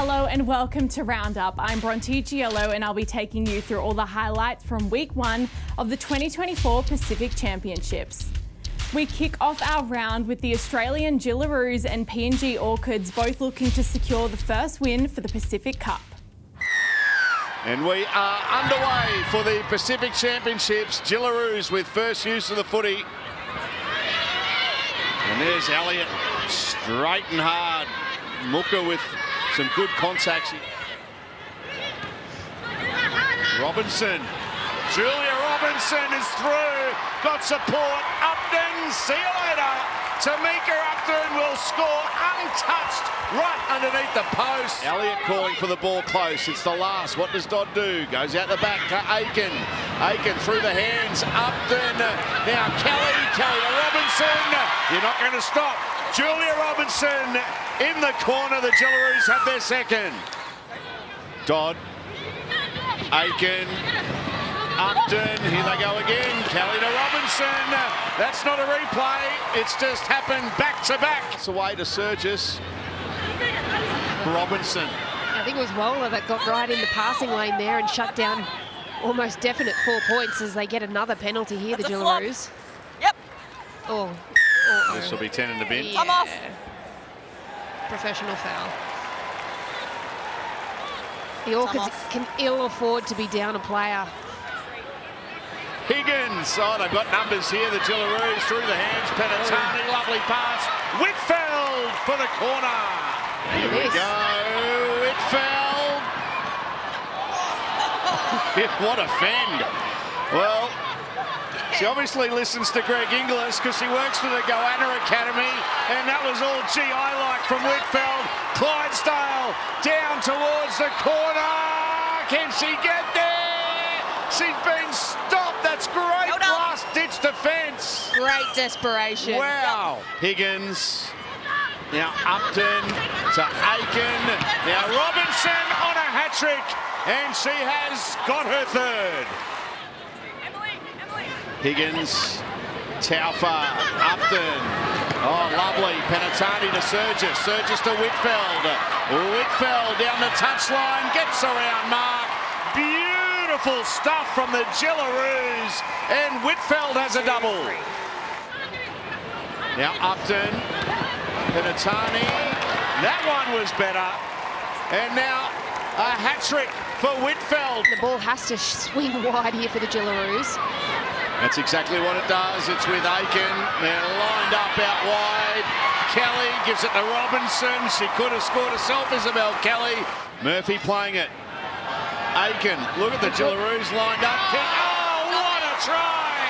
Hello and welcome to Roundup. I'm Bronte Gioiello and I'll be taking you through all the highlights from week 1 of the 2024 Pacific Championships. We kick off our round with the Australian Kangaroos and PNG Orchids both looking to secure the first win for the Pacific Cup. And we are underway for the Pacific Championships. Kangaroos with first use of the footy. And there's Elliott, straight and hard. Mooka with some good contacts. Robinson. Julia Robinson is through. Got support. Upton, see you later. Tamika Upton will score untouched right underneath the post. Elliott calling for the ball close. It's the last. What does Dodd do? Goes out the back to Aiken. Aiken through the hands. Upton. Now Kelly to Robinson. You're not going to stop. Julia Robinson in the corner. The Kangaroos have their second. Dodd. Aiken. Upton, here they go again. Kelly to Robinson. That's not a replay. It's just happened back to back. It's away to Surgis. Robinson. I think it was Wola that got right in the passing lane there and shut down almost definite 4 points as they get another penalty here, the Kangaroos. Yep. Oh. This will be 10 in the bin. Yeah. Come off. Professional foul. The Orchids can ill afford to be down a player. Higgins, oh, they've got numbers here. The Kangaroos through the hands. Penatani, lovely pass. Whitfeld for the corner. Here we go. Whitfeld. What a fend. Well, she obviously listens to Greg Inglis because she works for the Goanna Academy, and that was all I like from Whitfeld. Clydesdale down towards the corner. Can she get there? She's been stopped. That's great last-ditch defence. Great desperation. Wow. Higgins. Now Upton to Aiken. Now Robinson on a hat-trick, and she has got her third. Higgins. Taufa. Upton. Oh, lovely. Penatani to Surgis. Surgis to Whitfeld. Whitfeld down the touchline. Gets around Mark. Beautiful stuff from the Kangaroos, and Whitfeld has a double. Now Upton, Penatani, that one was better, and now a hat-trick for Whitfeld. The ball has to swing wide here for the Kangaroos. That's exactly what it does. It's with Aiken. They're lined up out wide. Kelly gives it to Robinson. She could have scored herself, Isabel Kelly. Murphy playing it. Aiken, look at the Kangaroos lined up. Oh, what a try!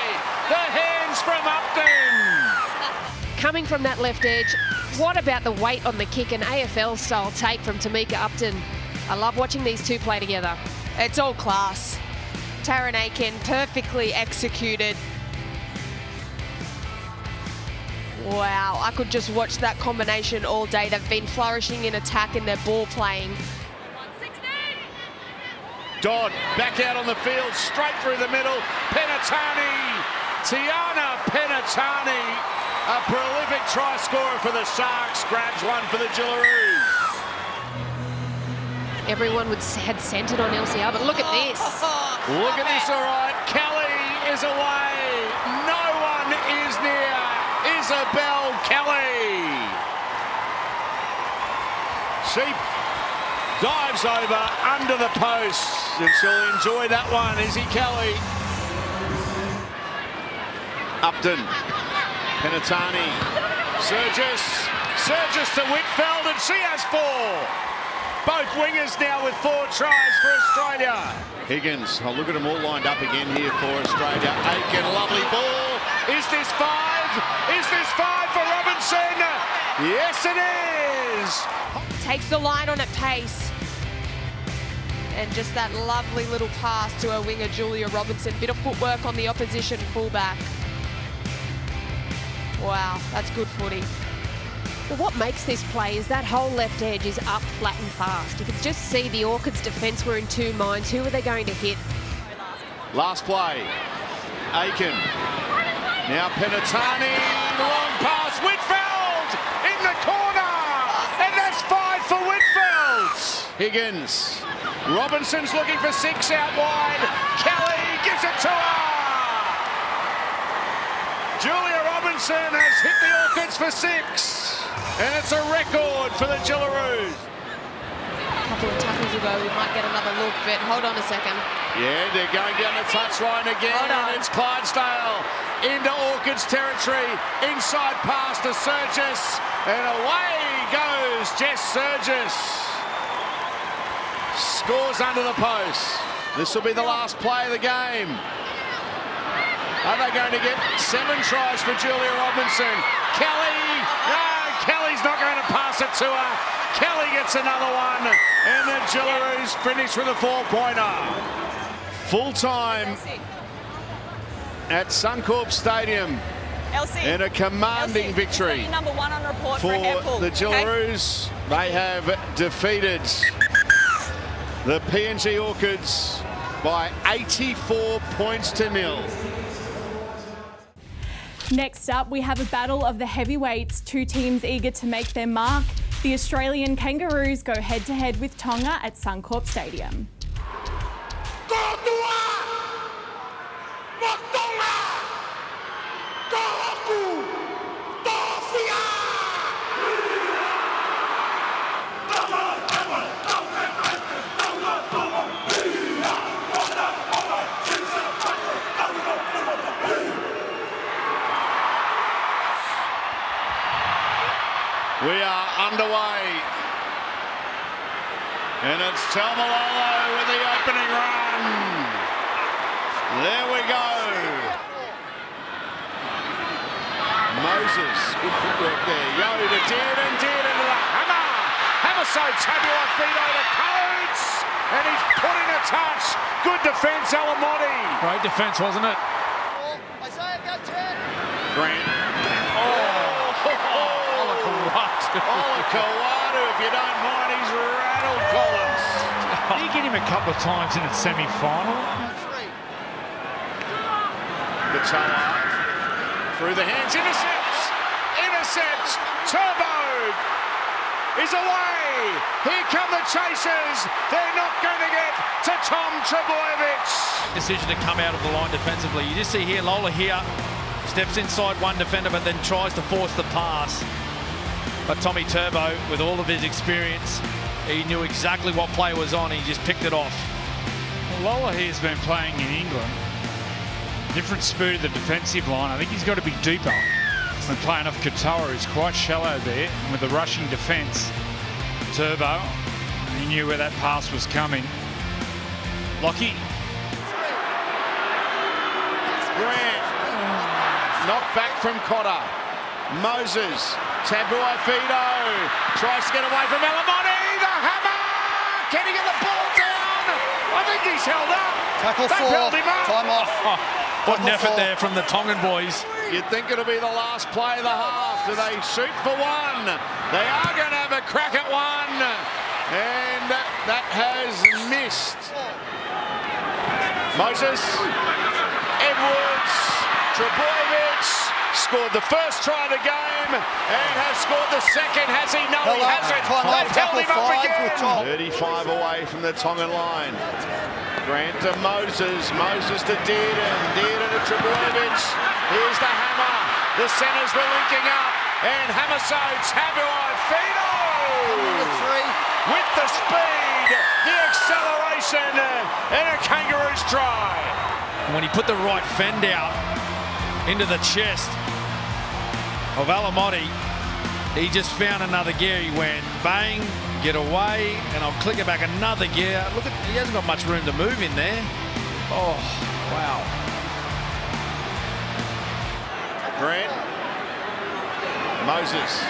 The hands from Upton. Coming from that left edge, what about the weight on the kick? An AFL-style take from Tamika Upton. I love watching these two play together. It's all class. Taryn Aiken, perfectly executed. Wow, I could just watch that combination all day. They've been flourishing in attack and their ball playing. Dodd back out on the field, straight through the middle. Penatani, Tiana Penatani, a prolific try scorer for the Sharks, grabs one for the Kangaroos. Everyone had centred on LCR, but look at this. Look at this, all right. Kelly is away. No one is near Isabel Kelly. She dives over under the post, and she'll enjoy that one. Izzy Kelly. Upton. Penatani. Surgis to Whitfeld, and she has 4. Both wingers now with 4 tries for Australia. Higgins, oh, look at them all lined up again here for Australia. Aiken, lovely ball. Is this 5? Is this 5 for Robinson? Yes, it is. Takes the line on at pace. And just that lovely little pass to her winger, Julia Robinson. Bit of footwork on the opposition fullback. Wow, that's good footy. Well, what makes this play is that whole left edge is up, flat and fast. You can just see the Orchids' defence were in 2 minds. Who are they going to hit? Last play. Aiken. Now Penatani. Long pass. Whitfeld in the corner. And that's 5 for Whitfeld. Higgins. Robinson's looking for 6 out wide. Kelly gives it to her. Julia Robinson has hit the Orchids for 6. And it's a record for the Gillaroos. A couple of tackles ago, we might get another look, but hold on a second. Yeah, they're going down the touchline again. Hold on. It's Clydesdale into Orchids territory. Inside pass to Surgis. And away goes Jess Surgis. Scores under the post. This will be the last play of the game. Are they going to get 7 tries for Julia Robinson? Kelly, no, Kelly's not going to pass it to her. Kelly gets another one, and the Gillaroos finish with a 4-pointer. Full time at Suncorp Stadium, and a commanding victory number 1 on report for Apple. the Gillaroos. They have defeated the PNG Orchids by 84 points to 0. Next up, we have a battle of the heavyweights, 2 teams eager to make their mark. The Australian Kangaroos go head-to-head with Tonga at Suncorp Stadium. We are underway. And it's Talmalolo with the opening run. There we go. Moses, good footwork there. Yo to Dearden, Dearden to the hammer. Hammer so Tabula Fido to Coates. And he's put in a touch. Good defence, Alamotti. Great defence, wasn't it? Grant. Kawadu, if you don't mind, he's rattled Collins. You get him a couple of times in a semi-final. Batala through the hands, intercepts, Turbo is away. Here come the chasers. They're not going to get to Tom Trebojevic. Decision to come out of the line defensively. You just see here, Lola here steps inside one defender, but then tries to force the pass. But Tommy Turbo, with all of his experience, he knew exactly what play was on. He just picked it off. Well, Lola here's been playing in England. Different speed of the defensive line. I think he's got to be deeper. When playing off Katoa, who's quite shallow there. And with the rushing defence, Turbo, he knew where that pass was coming. Lockie. Grant. Knocked back from Cotter. Moses. Tabua Fido tries to get away from Alamotti. The hammer! Can he get the ball down? I think he's held up. Tackle They've 4. held him up. Time off. What an effort there from the Tongan boys. You'd think it'll be the last play of the half. Do they shoot for 1? They are going to have a crack at 1. And that has missed. Moses, Edwards, Trebojevic scored the first try of the game and has scored the second. Has he? No, he hasn't. They've held him up again. 35 away from the Tongan line. Grant to Moses. Moses to Dearden. Dearden to Trebojevic. Here's the hammer. The centres were linking up. And Hamaso Tabuai-Fido with the speed, the acceleration, and a Kangaroos try. And when he put the right fend out into the chest of Alamotti, he just found another gear. He went bang, get away, and I'll click it back another gear. Look at, he hasn't got much room to move in there. Oh, wow. Grant. Moses.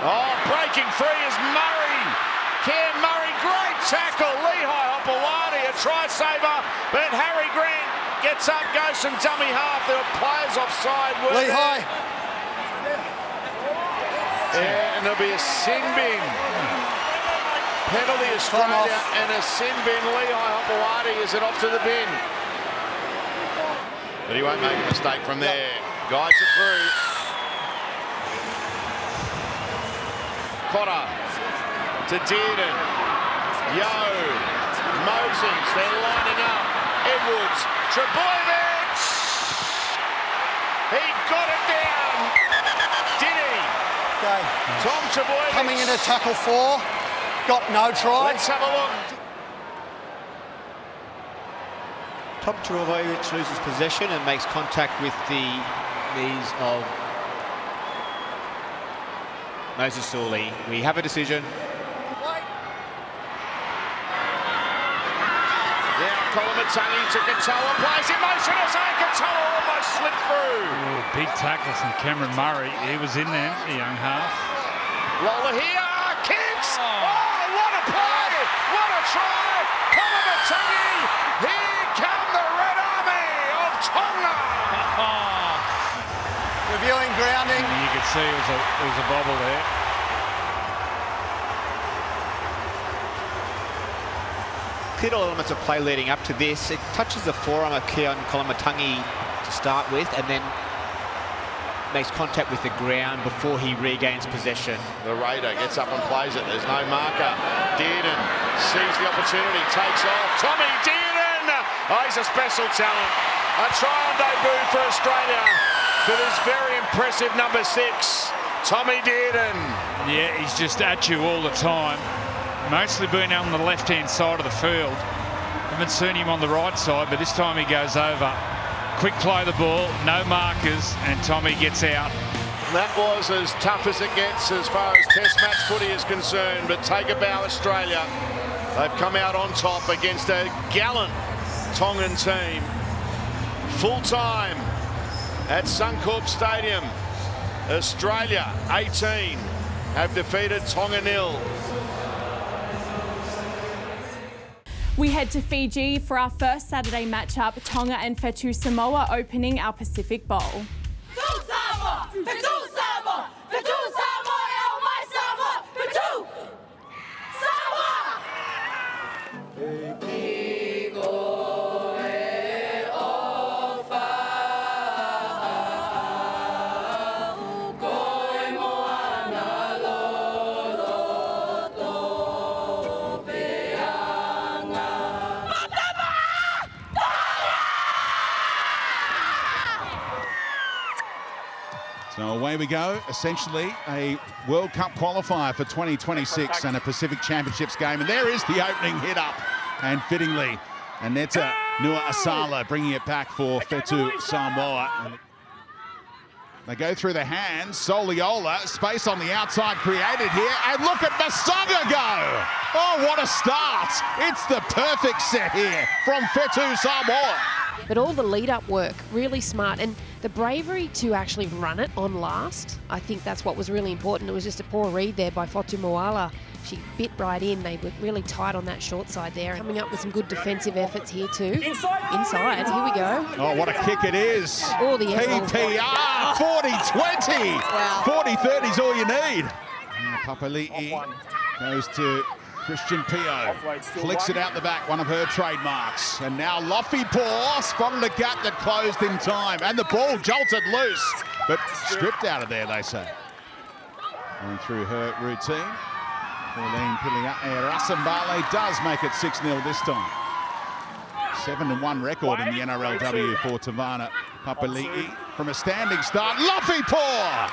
Oh, breaking free is Murray. Cam Murray, great tackle. Lehigh Hopewadi, a try saver, but Harry Grant gets up, goes from dummy half. There are players offside. Lehigh. Yeah, and there'll be a sin bin. Penalty Australia and a sin bin. Lehigh Hopewadi is it off to the bin. But he won't make a mistake from there. Guides it through. Cotter. to Dearden. Yo, Moses, they're lining up. Edwards, Trebojevic. He got it down. Did he? Okay. Tom Trebojevic. Coming into tackle 4. Got no try. Let's have a look. Tom Trebojevic loses possession and makes contact with the knees of Moses Sawley. We have a decision. Now Koloamatangi to Katoa, plays in motion as Katoa almost slipped through. Oh, big tackle from Cameron Murray. He was in there, the young half. Lola here, kicks! Oh, what a play! What a try! Koloamatangi! Here come the Red Army of Tonga! Reviewing grounding. You could see it was a bobble there. Clear elements of play leading up to this. It touches the forearm of Keon Koloamatangi to start with and then makes contact with the ground before he regains possession. The Raider gets up and plays it. There's no marker. Dearden sees the opportunity, takes off. Tommy Dearden! Oh, he's a special talent. A try on debut for Australia for this very impressive number 6, Tommy Dearden. Yeah, he's just at you all the time. Mostly been on the left-hand side of the field. Haven't seen him on the right side, but this time he goes over. Quick play the ball, no markers, and Tommy gets out. That was as tough as it gets as far as Test match footy is concerned, but take a bow, Australia. They've come out on top against a gallant Tongan team. Full time at Suncorp Stadium. Australia 18 have defeated Tonga 0. We head to Fiji for our first Saturday matchup, Tonga and Fetu Samoa opening our Pacific Bowl. So away we go, essentially a World Cup qualifier for 2026 and a Pacific Championships game. And there is the opening hit up, and fittingly, Aneta Nua Asala bringing it back for Fetu Samoa. They go through the hands, Soliola, space on the outside created here, and look at Masonga go! Oh, what a start! It's the perfect set here from Fetu Samoa. But all the lead-up work, really smart. And the bravery to actually run it on last, I think that's what was really important. It was just a poor read there by Fotu Moala. She bit right in. They were really tight on that short side there. Coming up with some good defensive efforts here too. Inside, here we go. Oh, what a kick it is. Oh, the PPR, 40-20. Wow. 40-30 is all you need. Papali'i goes to Christian Pio, flicks it out the back, one of her trademarks. And now Lofipaw spotted a gap that closed in time, and the ball jolted loose, but stripped out of there, they say. Going through her routine, Pauline Rasambale does make it 6-0 this time. 7-1 record in the NRLW for Tavana Papali'i. From a standing start, Lofipaw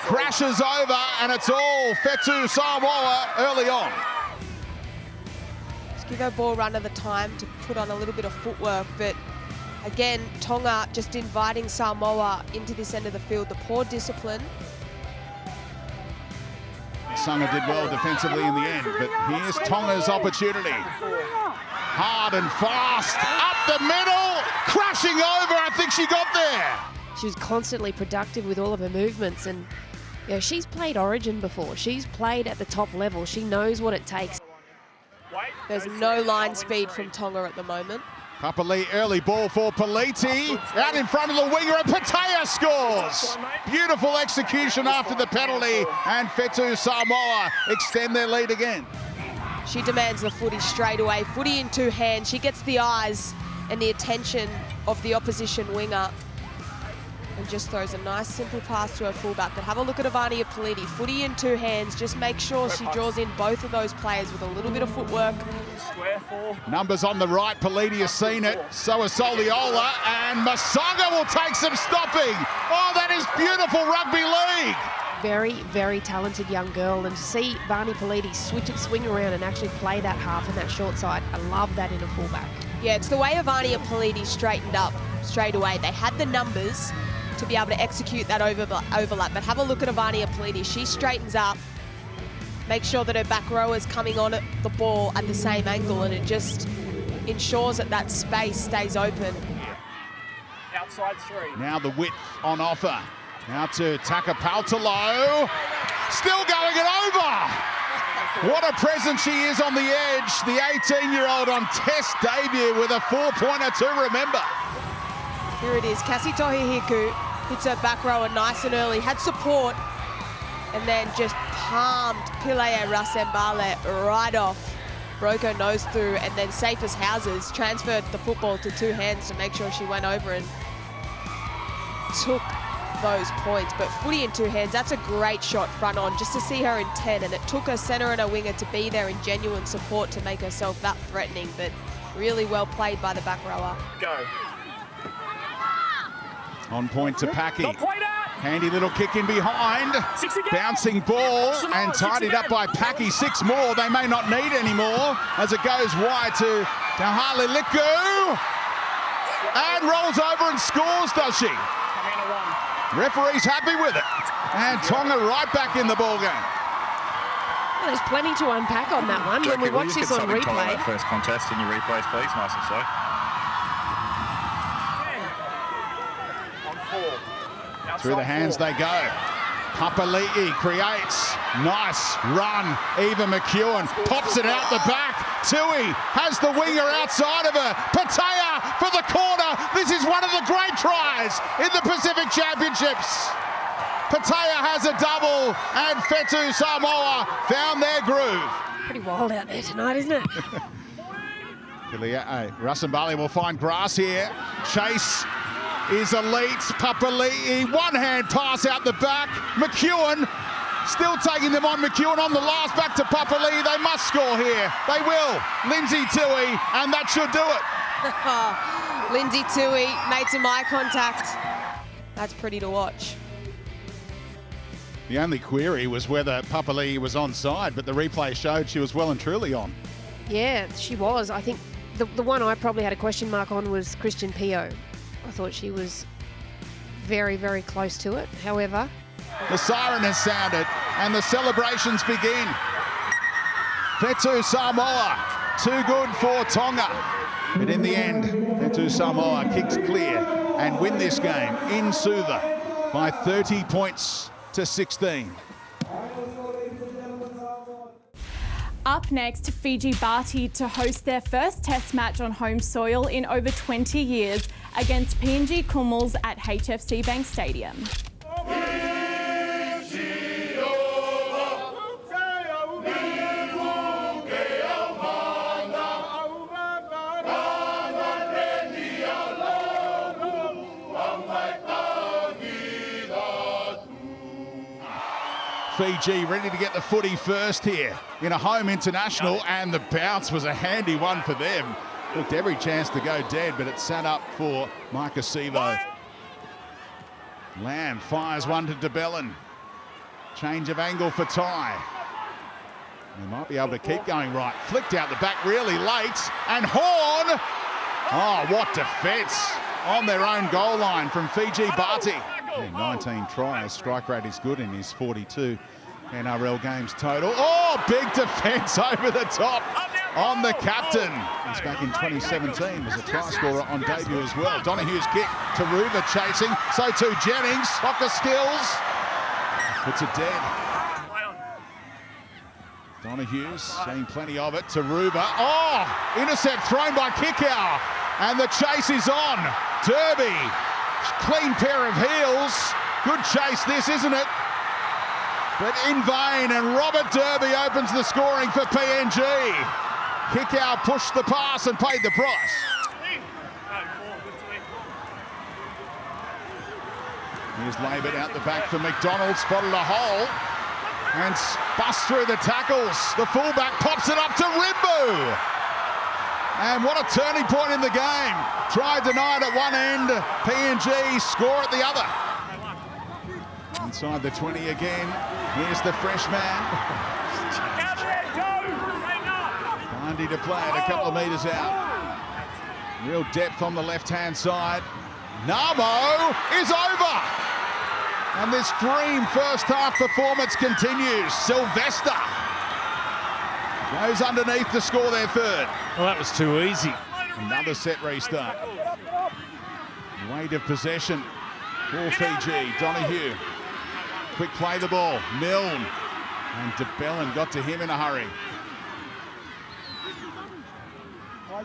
crashes over, and it's all Fetu Samoa early on. Give her ball runner the time to put on a little bit of footwork, but again, Tonga just inviting Samoa into this end of the field. The poor discipline. Sunga did well defensively in the end, but here's Tonga's opportunity. Hard and fast, up the middle, crashing over. I think she got there. She was constantly productive with all of her movements, and you know, she's played Origin before. She's played at the top level. She knows what it takes. There's no line speed from Tonga at the moment. Papali'i, early ball for Politi. Out in front of the winger, and Patea scores. Beautiful execution after the penalty, and Fetu Samoa extend their lead again. She demands the footy straight away. Footy in two hands. She gets the eyes and the attention of the opposition winger. and just throws a nice simple pass to her fullback. But have a look at Ivania Politi, footy in two hands. Just make sure she draws in both of those players with a little bit of footwork. Numbers on the right, Politi has seen it. So has Soliola, and Masanga will take some stopping. Oh, that is beautiful rugby league. Very, very talented young girl, and to see Vani Politi swing around and actually play that half and that short side, I love that in a fullback. Yeah, it's the way Ivania Politi straightened up straight away. They had the numbers to be able to execute that overlap, but have a look at Ivania Politi. She straightens up, makes sure that her back row is coming on at the ball at the same angle, and it just ensures that that space stays open. Outside 3. Now the width on offer. Now to Takapaltalo. Still going it over. What a presence she is on the edge. The 18-year-old on test debut with a 4-pointer to remember. Here it is. Cassie Tohihiku hits her back rower nice and early, had support, and then just palmed Pilea Rasembale right off. Broke her nose through, and then safe as houses, transferred the football to two hands to make sure she went over and took those points. But footy in two hands, that's a great shot front on, just to see her in 10, and it took her centre and her winger to be there in genuine support to make herself that threatening, but really well played by the back rower. Go. On point to Packy. Handy little kick in behind. Bouncing ball and tidied up by Packy. 6 more. They may not need any more as it goes wide to Tahali Liku. And rolls over and scores, does she? Referee's happy with it. And Tonga right back in the ball game. Well, there's plenty to unpack on that one. When we watch this on replay. First contest in your replays, please, nice and slow. Through the hands they go. Papali'i creates. Nice run. Eva McEwen pops it out the back. Tui has the winger outside of her. Patea for the corner. This is one of the great tries in the Pacific Championships. Patea has a double, and Fetu Samoa found their groove. Pretty wild out there tonight, isn't it? Rasembali will find grass here. Chase is elite. Papali'i, one-hand pass out the back. McEwen still taking them on. McEwen on the last, back to Papali'i. They must score here. They will. Lindsay Tui, and that should do it. Lindsay Tui made some eye contact. That's pretty to watch. The only query was whether Papali'i was onside, but the replay showed she was well and truly on. Yeah, she was. I think the one I probably had a question mark on was Christian Pio. I thought she was very, very close to it. However, the siren has sounded and the celebrations begin. Fetu Samoa, too good for Tonga. But in the end, Fetu Samoa kicks clear and win this game in Suva by 30 points to 16. Up next, Fiji Bati to host their first test match on home soil in over 20 years against PNG Orchids at HFC Bank Stadium. Fiji ready to get the footy first here in a home international, and the bounce was a handy one for them. Looked every chance to go dead, but it sat up for Micah Sevo. Lamb fires one to DeBellin. Change of angle for Ty. They might be able to keep going right. Flicked out the back really late, and Horn. Oh, what defence on their own goal line from Fiji Bati. 19 tries, strike rate is good in his 42 NRL games total. Oh, big defence over the top on the captain. He's back in 2017 as a try scorer on debut as well. Donohue's kick, Taruva chasing, so too Jennings. Soccer skills, puts it dead. Donohue's seeing plenty of it. Taruva, oh, intercept thrown by Kikau, and the chase is on. Derby. Clean pair of heels. Good chase this, isn't it? But in vain, and Robert Derby opens the scoring for PNG. Kikau pushed the pass and paid the price. Here's Labert out the back for McDonald, spotted a hole and busts through the tackles. The fullback pops it up to Rimbu. And what a turning point in the game. Try denied at one end, PNG score at the other. Inside the 20 again, here's the freshman. Bundy to play it a couple of metres out. Real depth on the left-hand side. Namo is over. And this dream first half performance continues. Sylvester goes underneath to score their third. Well, that was too easy. Another set restart. Weight of possession for Fiji. Donahue. Quick play the ball. Milne. And DeBellin got to him in a hurry. You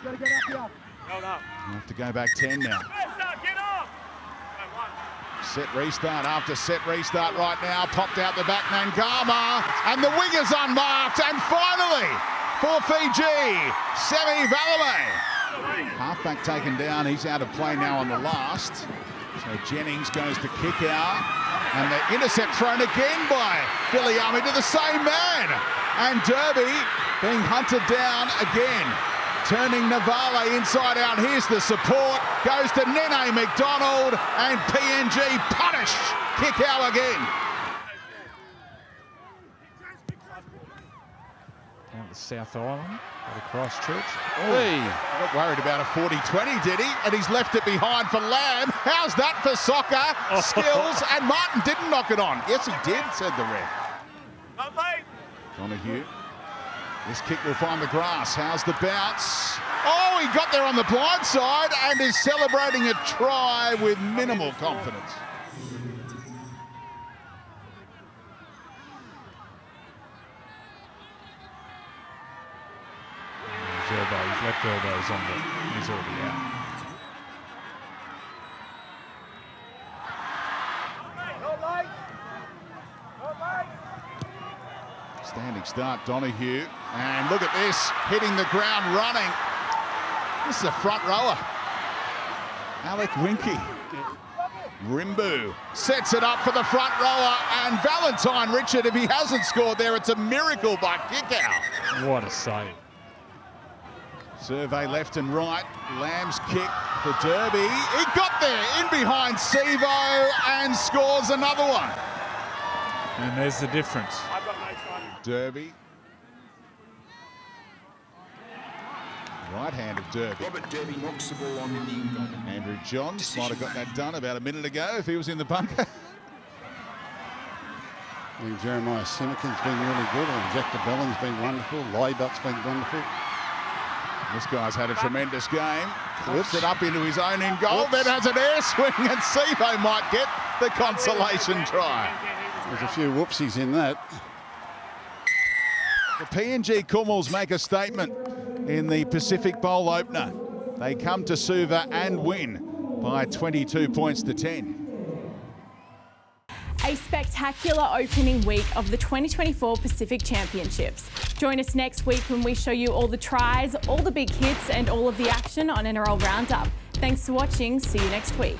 have to go back 10 now. Set restart after set restart right now. Popped out the back, Nangama. And the wingers unmarked. And finally, for Fiji, Semi Valame. Halfback taken down. He's out of play now on the last. So Jennings goes to kick out. And the intercept thrown again by Viliami to the same man. And Derby being hunted down again. Turning Navale inside out. Here's the support. Goes to Nene McDonald. And PNG punished. Kick out again. Down to South Island, out of Christchurch. Hey, got worried about a 40-20, did he? And he's left it behind for Lamb. How's that for soccer? Skills. And Martin didn't knock it on. Yes, he did, said the ref. Donahue. This kick will find the grass. How's the bounce? Oh, he got there on the blind side and is celebrating a try with minimal confidence. His left elbow's on the... He's already out. Standing start, Donahue. And look at this, hitting the ground running. This is a front rower. Alec Winky. Rimbu sets it up for the front rower, and Valentine Richard, if he hasn't scored there, it's a miracle by kick out. What a save. Survey left and right. Lamb's kick for Derby. He got there in behind Sevo and scores another one. And there's the difference. Derby. Right hand of Derby. Robert Derby knocks the ball on the Andrew Johns might have got that done about a minute ago if he was in the bunker. I think Jeremiah Simickin's been really good. I think Jack DeBellin's been wonderful. Leibert's been wonderful. This guy's had a tremendous game. Lifts it up into his own in goal. Then has an air swing, and Sevo might get the consolation try. There's a few whoopsies in that. The PNG Kumals make a statement in the Pacific Bowl opener. They come to Suva and win by 22 points to 10. A spectacular opening week of the 2024 Pacific Championships. Join us next week when we show you all the tries, all the big hits and all of the action on NRL Roundup. Thanks for watching. See you next week.